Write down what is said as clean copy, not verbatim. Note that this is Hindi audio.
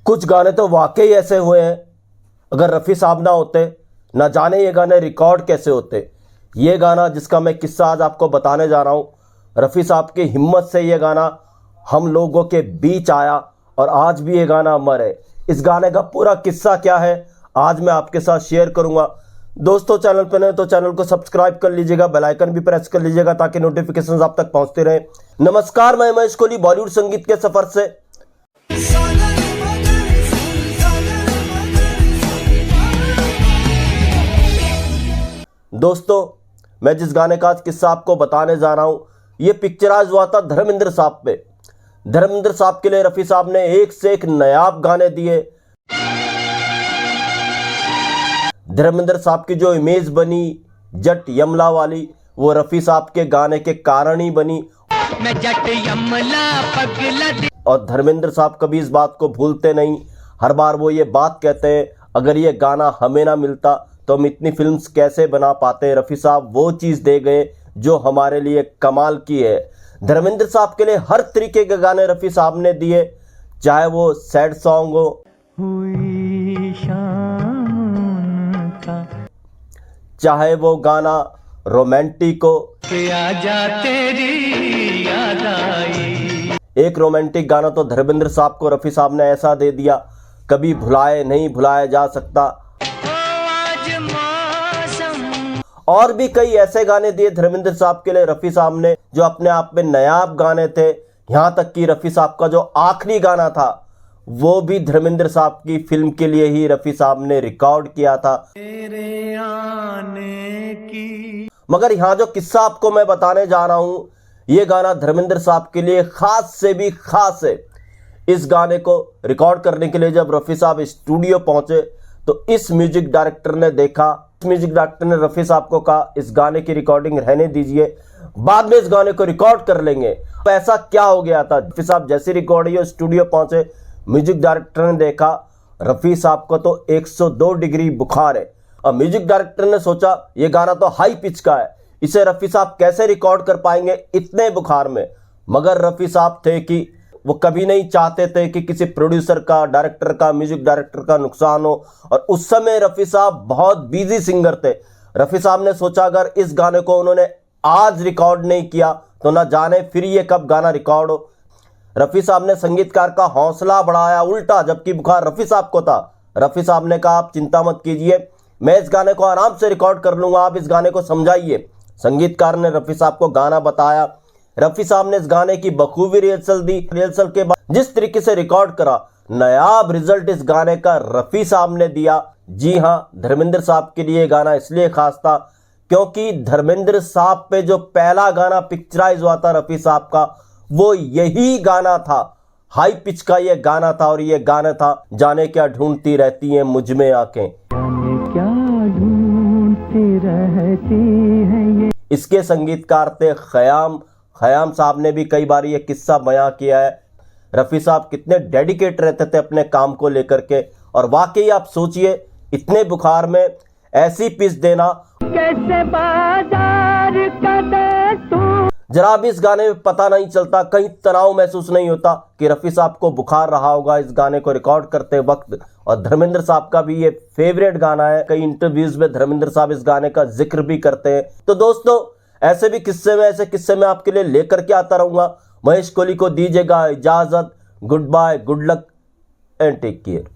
कुछ गाने तो वाकई ऐसे हुए हैं, अगर रफ़ी साहब ना होते ना जाने ये गाने रिकॉर्ड कैसे होते। ये गाना जिसका मैं किस्सा आज आपको बताने जा रहा हूँ, रफ़ी साहब की हिम्मत से ये गाना हम लोगों के बीच आया और आज भी ये गाना अमर है। इस गाने का पूरा किस्सा क्या है आज मैं आपके साथ शेयर करूंगा। दोस्तों, चैनल पर नए तो चैनल को सब्सक्राइब कर लीजिएगा, बेल आइकन भी प्रेस कर लीजिएगा ताकि नोटिफिकेशंस आप तक पहुंचते रहे। नमस्कार, मैं महेश कोहली बॉलीवुड संगीत के सफर से। दोस्तों, मैं जिस गाने का आज किस्सा आपको बताने जा रहा हूं, ये पिक्चराइज हुआ था धर्मेंद्र साहब पे। धर्मेंद्र साहब के लिए रफ़ी साहब ने एक से एक नायाब गाने दिए। धर्मेंद्र साहब की जो इमेज बनी जट यमला वाली, वो रफ़ी साहब के गाने के कारण ही बनी। मैं जट यमला पगला। और धर्मेंद्र साहब कभी इस बात को भूलते नहीं। हर बार वो ये बात कहते हैं, अगर ये गाना हमें ना मिलता तो हम इतनी फिल्म्स कैसे बना पाते। रफ़ी साहब वो चीज़ दे गए जो हमारे लिए कमाल की है। धर्मेंद्र साहब के लिए हर तरीके के गाने रफ़ी साहब ने दिए, चाहे वो सैड सॉन्ग हो, चाहे वो गाना रोमांटिक हो। एक रोमांटिक गाना तो धर्मेंद्र साहब को रफ़ी साहब ने ऐसा दे दिया, कभी भुलाए नहीं भुलाया जा सकता। और भी कई ऐसे गाने दिए धर्मेंद्र साहब के लिए रफ़ी साहब ने जो अपने आप में नायाब गाने थे। यहां तक कि रफ़ी साहब का जो आखिरी गाना था वो भी धर्मेंद्र साहब की फिल्म के लिए ही रफ़ी साहब ने रिकॉर्ड किया था। तेरे आने की। मगर यहाँ जो किस्सा आपको मैं बताने जा रहा हूं, ये गाना धर्मेंद्र साहब के लिए खास से भी खास है। इस गाने को रिकॉर्ड करने के लिए जब रफ़ी साहब स्टूडियो पहुंचे तो इस म्यूजिक डायरेक्टर ने देखा। म्यूजिक डायरेक्टर ने रफ़ी साहब को कहा, इस गाने की रिकॉर्डिंग रहने दीजिए, बाद में इस गाने को रिकॉर्ड कर लेंगे। तो ऐसा क्या हो गया था, रफ़ी साहब जैसी रिकॉर्डिंग स्टूडियो पहुंचे, म्यूजिक डायरेक्टर ने देखा रफ़ी साहब को तो 102 डिग्री बुखार है। और म्यूजिक डायरेक्टर ने सोचा ये गाना तो हाई पिच का है, इसे रफ़ी साहब कैसे रिकॉर्ड कर पाएंगे इतने बुखार में। मगर रफ़ी साहब थे कि वो कभी नहीं चाहते थे कि किसी प्रोड्यूसर का, डायरेक्टर का, म्यूजिक डायरेक्टर का नुकसान हो। और उस समय रफ़ी साहब बहुत बिजी सिंगर थे। रफ़ी साहब ने सोचा अगर इस गाने को उन्होंने आज रिकॉर्ड नहीं किया तो ना जाने फिर ये कब गाना रिकॉर्ड हो। रफ़ी साहब ने संगीतकार का हौसला बढ़ाया उल्टा, जबकि बुखार रफ़ी साहब को था। रफ़ी साहब ने कहा, आप चिंता मत कीजिए, मैं इस गाने को आराम से रिकॉर्ड कर लूंगा, आप इस गाने को समझाइए। संगीतकार ने रफ़ी साहब को गाना बताया। रफ़ी साहब ने इस गाने की बखूबी रिहर्सल दी। रिहर्सल के बाद जिस तरीके से रिकॉर्ड करा, नायाब रिजल्ट इस गाने का रफ़ी साहब ने दिया। जी हाँ, धर्मेंद्र साहब के लिए गाना इसलिए खास था क्योंकि धर्मेंद्र साहब पे जो पहला गाना पिक्चराइज हुआ था रफ़ी साहब का, वो यही गाना था। हाई पिच का ये गाना था और ये गाना था, जाने क्या ढूंढती रहती हैं मुझ में आंखें, क्या ढूंढती रहती हैं ये। इसके संगीतकार थे खयाम। खयाम साहब ने भी कई बार ये किस्सा बयां किया है। रफ़ी साहब कितने डेडिकेट रहते थे अपने काम को लेकर के। और वाकई आप सोचिए, इतने बुखार में ऐसी पिच देना कैसे बाजार का दस्तूर। जरा भी इस गाने में पता नहीं चलता, कहीं तनाव महसूस नहीं होता कि रफ़ी साहब को बुखार रहा होगा इस गाने को रिकॉर्ड करते वक्त। और धर्मेंद्र साहब का भी ये फेवरेट गाना है। कई इंटरव्यूज में धर्मेंद्र साहब इस गाने का जिक्र भी करते हैं। तो दोस्तों, ऐसे किस्से में आपके लिए लेकर के आता रहूंगा। महेश कोहली को दीजिएगा इजाजत। Goodbye, good luck and take care.